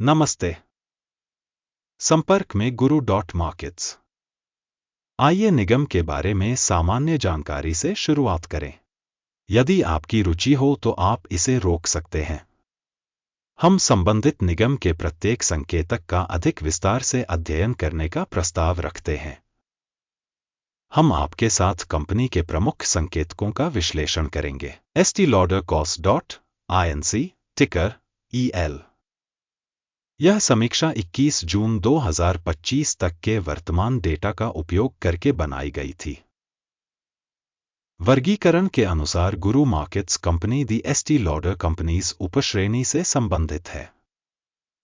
नमस्ते। संपर्क में गुरु मार्केट्स। आइए निगम के बारे में सामान्य जानकारी से शुरुआत करें। यदि आपकी रुचि हो तो आप इसे रोक सकते हैं। हम संबंधित निगम के प्रत्येक संकेतक का अधिक विस्तार से अध्ययन करने का प्रस्ताव रखते हैं। हम आपके साथ कंपनी के प्रमुख संकेतकों का विश्लेषण करेंगे। एस्टी लॉडर कॉस्ट.inc टिकर EL। यह समीक्षा 21 जून 2025 तक के वर्तमान डेटा का उपयोग करके बनाई गई थी। वर्गीकरण के अनुसार गुरु मार्केट्स कंपनी दी एस्टी लॉडर कंपनीज उपश्रेणी से संबंधित है।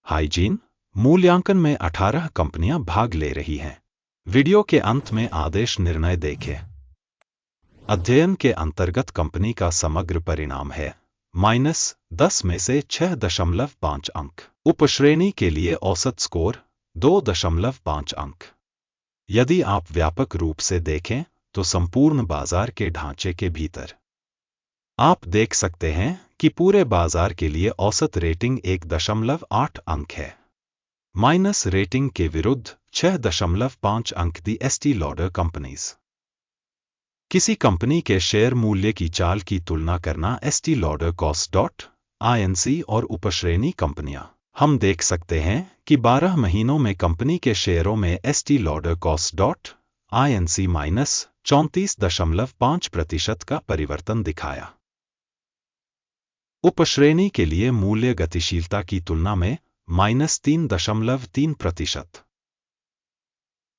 हाइजीन मूल्यांकन में 18 कंपनियां भाग ले रही हैं। वीडियो के अंत में आदेश निर्णय देखें। अध्ययन के अंतर्गत कंपनी का समग्र परिणाम है -10 में से 6.5 अंक। उपश्रेणी के लिए औसत स्कोर 2.5 अंक। यदि आप व्यापक रूप से देखें तो संपूर्ण बाजार के ढांचे के भीतर आप देख सकते हैं कि पूरे बाजार के लिए औसत रेटिंग 1.8 अंक है। माइनस रेटिंग के विरुद्ध 6.5 अंक दी एस्टी लॉडर कंपनीज। किसी कंपनी के शेयर मूल्य की चाल की तुलना करना एस्टी लॉडर कॉस्ट.inc और उपश्रेणी कंपनियां। हम देख सकते हैं कि 12 महीनों में कंपनी के शेयरों में एस्टी लॉडर कॉस्ट.inc -34.5% का परिवर्तन दिखाया। उपश्रेणी के लिए मूल्य गतिशीलता की तुलना में -3.3%।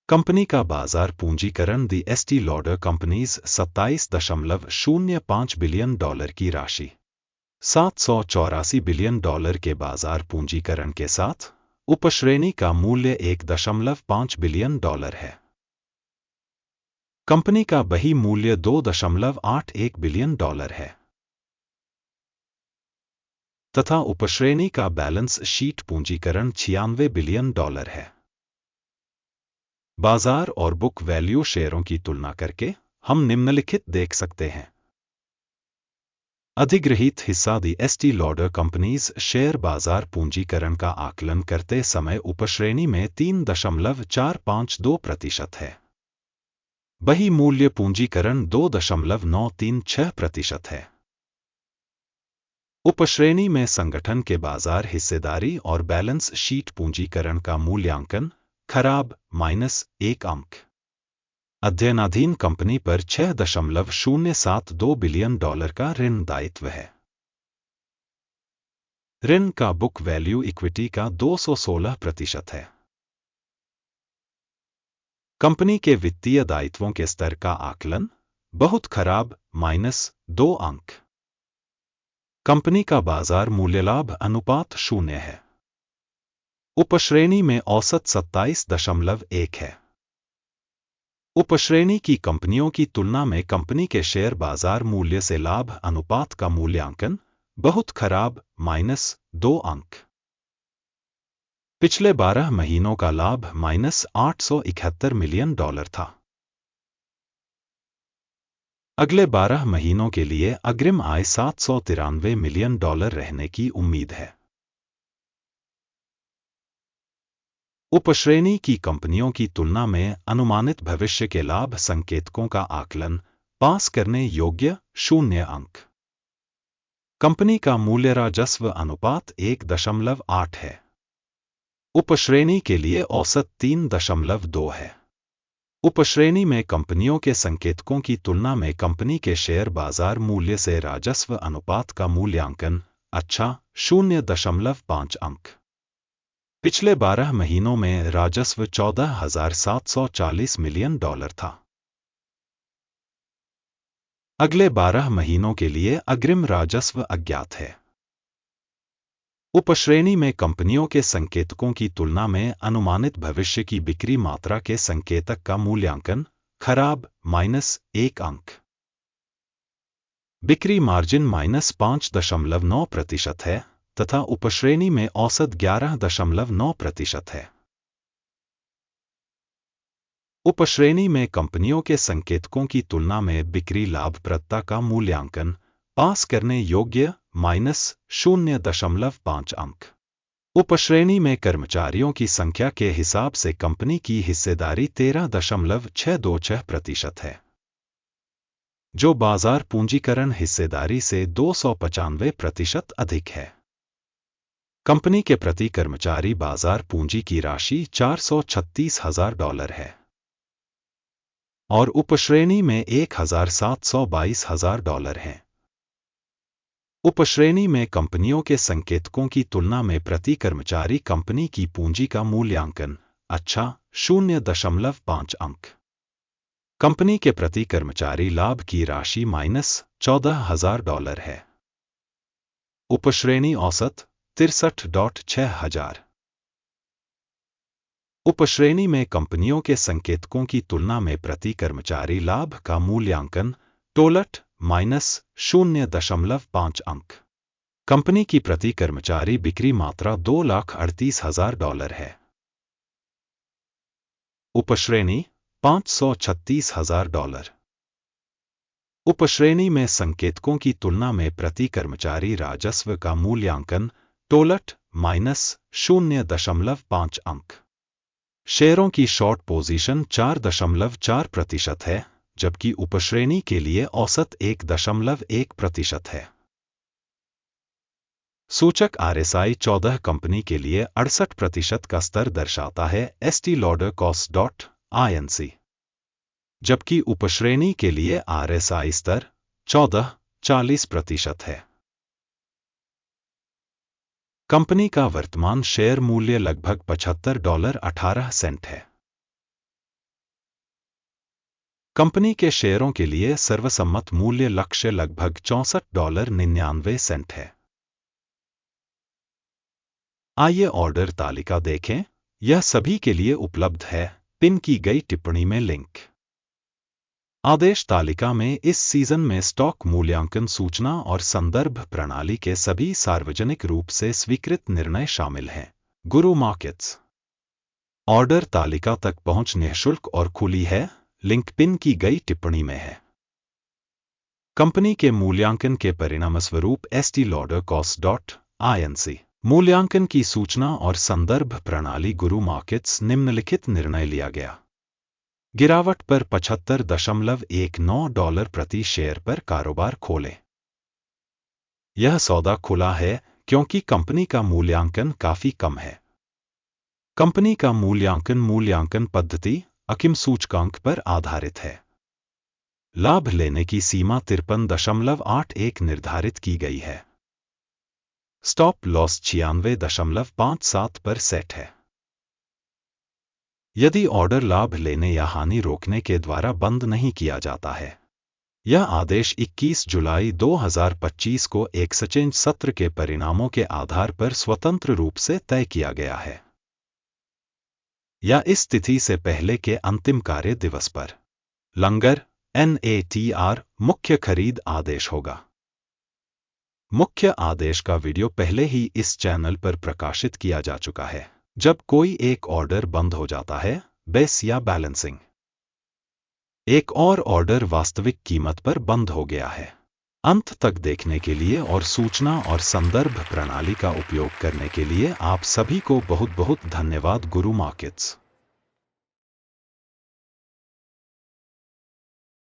कंपनी का बाजार पूंजीकरण दी एस्टी लॉडर कंपनीज $27.05 बिलियन की राशि $784 बिलियन के बाजार पूंजीकरण के साथ उपश्रेणी का मूल्य $1.5 बिलियन है। कंपनी का बही मूल्य $2.81 बिलियन है तथा उपश्रेणी का बैलेंस शीट पूंजीकरण $96 बिलियन है। बाजार और बुक वैल्यू शेयरों की तुलना करके हम निम्नलिखित देख सकते हैं। अधिग्रहित हिस्सा दी एस्टी लॉडर कंपनीज शेयर बाजार पूंजीकरण का आकलन करते समय उपश्रेणी में 3.452% है। बही मूल्य पूंजीकरण 2.936% है। उपश्रेणी में संगठन के बाजार हिस्सेदारी और बैलेंस शीट पूंजीकरण का मूल्यांकन खराब -1 अंक। अध्ययनाधीन कंपनी पर $6.072 बिलियन का ऋण दायित्व है। ऋण का बुक वैल्यू इक्विटी का 216% है। कंपनी के वित्तीय दायित्वों के स्तर का आकलन बहुत खराब -2 अंक। कंपनी का बाजार मूल्य लाभ अनुपात 0 है। उपश्रेणी में औसत 27.1 है। उपश्रेणी की कंपनियों की तुलना में कंपनी के शेयर बाजार मूल्य से लाभ अनुपात का मूल्यांकन बहुत खराब -2 अंक। पिछले 12 महीनों का लाभ $871 मिलियन था। अगले 12 महीनों के लिए अग्रिम आय $793 मिलियन रहने की उम्मीद है। उपश्रेणी की कंपनियों की तुलना में अनुमानित भविष्य के लाभ संकेतकों का आकलन पास करने योग्य 0 अंक। कंपनी का मूल्य राजस्व अनुपात 1.8 है। उपश्रेणी के लिए औसत 3.2 है। उपश्रेणी में कंपनियों के संकेतकों की तुलना में कंपनी के शेयर बाजार मूल्य से राजस्व अनुपात का मूल्यांकन अच्छा 0.5 अंक। पिछले 12 महीनों में राजस्व $14,740 मिलियन था। अगले 12 महीनों के लिए अग्रिम राजस्व अज्ञात है। उपश्रेणी में कंपनियों के संकेतकों की तुलना में अनुमानित भविष्य की बिक्री मात्रा के संकेतक का मूल्यांकन खराब -1 अंक। बिक्री मार्जिन -5.9% है तथा उपश्रेणी में औसत 11.9% है। उपश्रेणी में कंपनियों के संकेतकों की तुलना में बिक्री लाभप्रदता का मूल्यांकन पास करने योग्य -0.5 अंक। उपश्रेणी में कर्मचारियों की संख्या के हिसाब से कंपनी की हिस्सेदारी 13.626% है, जो बाजार पूंजीकरण हिस्सेदारी से 295% अधिक है। कंपनी के प्रति कर्मचारी बाजार पूंजी की राशि $436,000 है और उपश्रेणी में $1,722,000 है। उपश्रेणी में कंपनियों के संकेतकों की तुलना में प्रति कर्मचारी कंपनी की पूंजी का मूल्यांकन अच्छा 0.5 अंक। कंपनी के प्रति कर्मचारी लाभ की राशि -$14,000 है। उपश्रेणी औसत 63.6 उपश्रेणी में कंपनियों के संकेतकों की तुलना में प्रति कर्मचारी लाभ का मूल्यांकन टोलट -0.5 अंक। कंपनी की प्रति कर्मचारी बिक्री मात्रा $238,000 है। उपश्रेणी $536,000। उपश्रेणी में संकेतकों की तुलना में प्रति कर्मचारी राजस्व का मूल्यांकन टोलट -0.5 अंक। शेयरों की शॉर्ट पोजीशन 4.4% है, जबकि उपश्रेणी के लिए औसत 1.1% है। सूचक RSI 14 कंपनी के लिए 68% का स्तर दर्शाता है Estee Lauder Cost.Inc, जबकि उपश्रेणी के लिए RSI स्तर 40% है। कंपनी का वर्तमान शेयर मूल्य लगभग $75.18 है। कंपनी के शेयरों के लिए सर्वसम्मत मूल्य लक्ष्य लगभग $64.99 है। आइए ऑर्डर तालिका देखें, यह सभी के लिए उपलब्ध है। पिन की गई टिप्पणी में लिंक। आदेश तालिका में इस सीजन में स्टॉक मूल्यांकन सूचना और संदर्भ प्रणाली के सभी सार्वजनिक रूप से स्वीकृत निर्णय शामिल हैं। गुरु मार्केट्स। ऑर्डर तालिका तक पहुंच निःशुल्क और खुली है, लिंक पिन की गई टिप्पणी में है। कंपनी के मूल्यांकन के परिणामस्वरूप Estee Lauder Cost.Inc मूल्यांकन की सूचना और संदर्भ प्रणाली गुरु मार्केट्स निम्नलिखित निर्णय लिया गया। गिरावट पर $75.19 प्रति शेयर पर कारोबार खोलें। यह सौदा खुला है क्योंकि कंपनी का मूल्यांकन काफी कम है। कंपनी का मूल्यांकन पद्धति अकिम सूचकांक पर आधारित है। लाभ लेने की सीमा 53.81 निर्धारित की गई है। स्टॉप लॉस 96.57 पर सेट है। यदि ऑर्डर लाभ लेने या हानि रोकने के द्वारा बंद नहीं किया जाता है, यह आदेश 21 जुलाई 2025 को एक्सचेंज सत्र के परिणामों के आधार पर स्वतंत्र रूप से तय किया गया है या इस तिथि से पहले के अंतिम कार्य दिवस पर लंगर NATR मुख्य खरीद आदेश होगा। मुख्य आदेश का वीडियो पहले ही इस चैनल पर प्रकाशित किया जा चुका है। जब कोई एक ऑर्डर बंद हो जाता है, बेस या बैलेंसिंग, एक और ऑर्डर वास्तविक कीमत पर बंद हो गया है। अंत तक देखने के लिए और सूचना और संदर्भ प्रणाली का उपयोग करने के लिए आप सभी को बहुत बहुत धन्यवाद। गुरु मार्केट्स।